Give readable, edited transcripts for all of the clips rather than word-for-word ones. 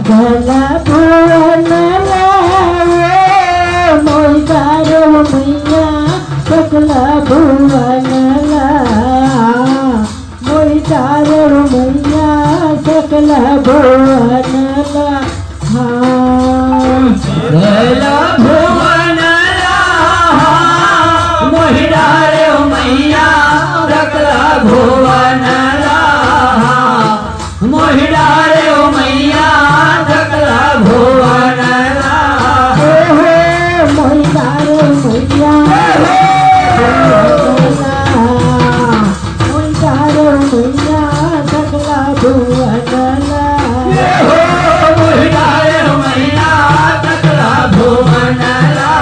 सकला भुवनला मोहितारो मैया सकला भुवनला मोहितारो मैया सकला भुवनला सकला भुवनला मोहितारो मैया सकला भुवनला मोहितारो मैया सकला भुवनला मोहितारो मैया मोहितारो मैया सकला भुवनला मोहितारो मैया सकला भुवनला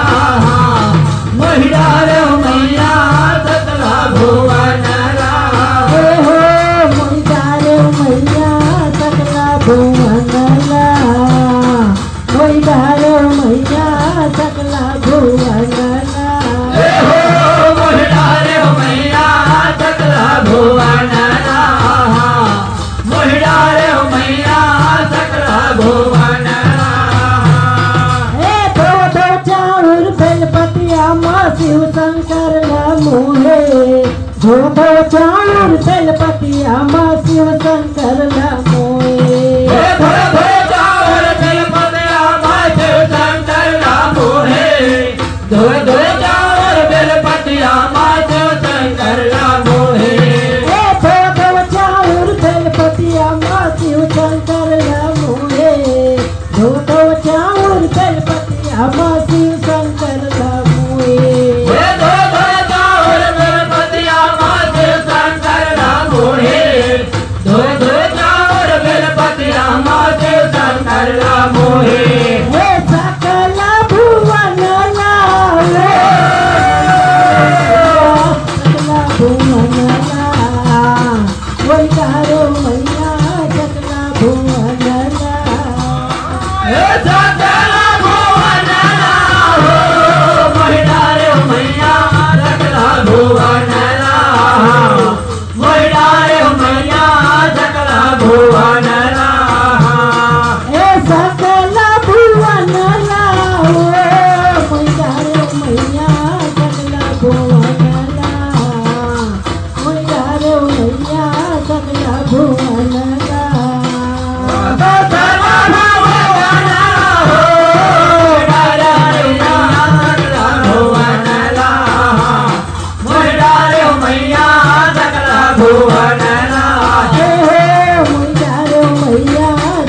मोहितारो मैया सकला भुवनला मोहितारो मैया सकला भुवनला मोहितारो मैया सकला भुवनला मोहितारो मैया सकला भुवनला मोहितारो मैया सकला भुवनला चाउर बेलपतिया माँ शिव शंकर मोहे धो चाउर बेलपतिया माँ शिव शंकर मोहे चावल बेलपतिया माँ शिव शंकर मोहे धो चावल बेलपतिया माँ शिव शंकर मोहे चाउर बेलपतिया माँ शिव शंकर मोहे धो चाउर बेलपतिया माँ शिव शंकर मोहे चावल बेलपतिया माँ शिव शंकर मोहे धो चावल बेलपतिया माँ शिव शंकर मोहे सकला भुवनला सकला भुवनला मोहितारो मैया सकला भुवनला सकला भुवनला मोहितारो मैया सकला भुवनला मोहितारो मैया सकला भुवनला सकला भुवनला मोहितारो मैया सकला भुवनला मोहितारो मैया सकला भुवनला मोहितारो मैया सकला भुवनला मोहितारो मैया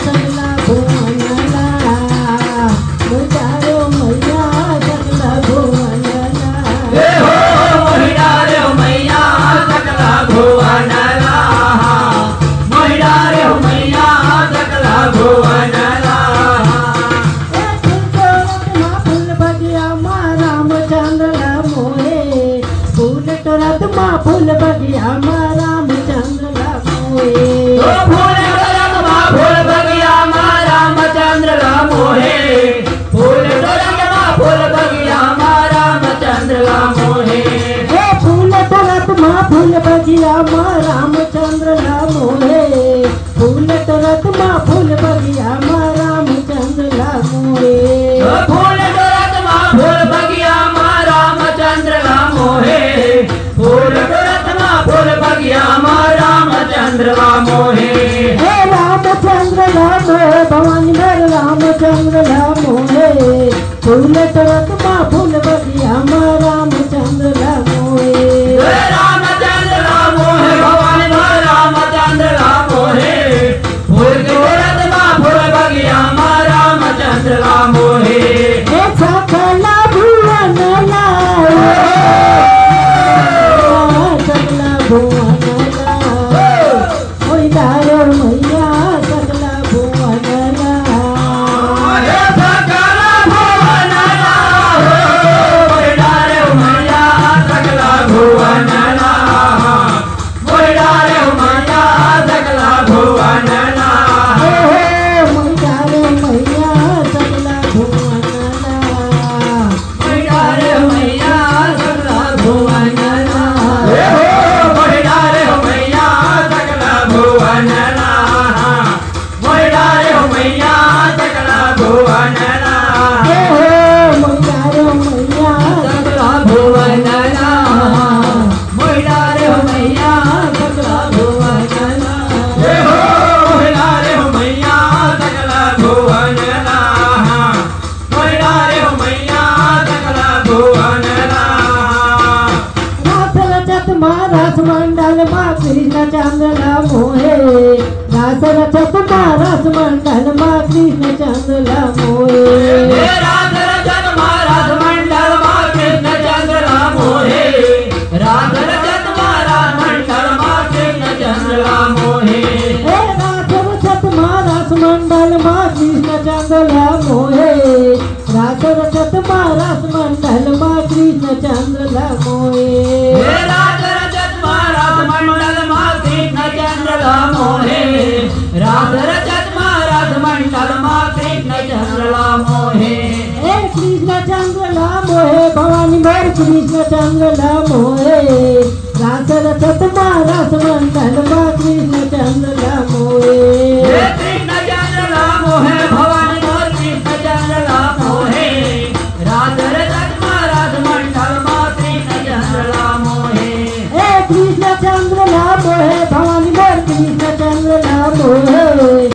सकला भुवनला मोहितारो मैया सकला भुवनला मोहितारो मैया सकला भुवनला मोहितारो मैया सकला भुवनला फूल बगिया माँ रामचंद्र मोहे फूल तोरत माँ फूल बगिया माँ रामचंद्र मोहे फूल तोरत माँ फूल बगिया माँ रामचंद्र मोहे फूल तोरत माँ फूल बगिया माँ रामचंद्र मोहे फूल तोरत माँ फूल बगिया माँ रामचंद्र मोहे फूल तोरत माँ फूल बगिया माँ रामचंद्र मोहे फूल तोरत माँ फूल बगिया माँ रामचंद्र मोहे फूल तोरत माँ फूल बगिया माँ रामचंद्र मोहे रामचंद्र मोहे भवानी मेरे रामचंद्र मोहे फूल तोरत माँ फूल बगिया माँ रामचंद्र मोहे रामचंद्र मोहे भवानी माँ रामचंद्र मोहे फूल तोरत माँ फूल बगिया माँ रामचंद्र मोहे सकला भुवनला सकला भुवनला मोहितारो मैया सकला भुवनला सकला भुवनला रचत माँ रस मंडल माँ कृष्ण चंद्र मोहे रास रचत माँ रस मंडल माँ कृष्ण चंद्र मोहे रास रचत माँ रस मंडल माँ कृष्ण चंद्र मोहे रास रचत माँ रस मंडल माँ कृष्ण चंद्र मोहे रास रचत माँ रस मंडल माँ कृष्ण चंद्र मोहे रास रचत माँ रस मंडल माँ कृष्ण चंद्र मोहे रास रचत माँ रस मंडल माँ कृष्ण चंद्र मोहे रास रचत माँ रस मंडल माँ कृष्ण चंद्र मोहे कृष्ण चंद्र मोहे भवानी मोर कृष्ण चंद्र मोहे रास रचत माँ रस मंडल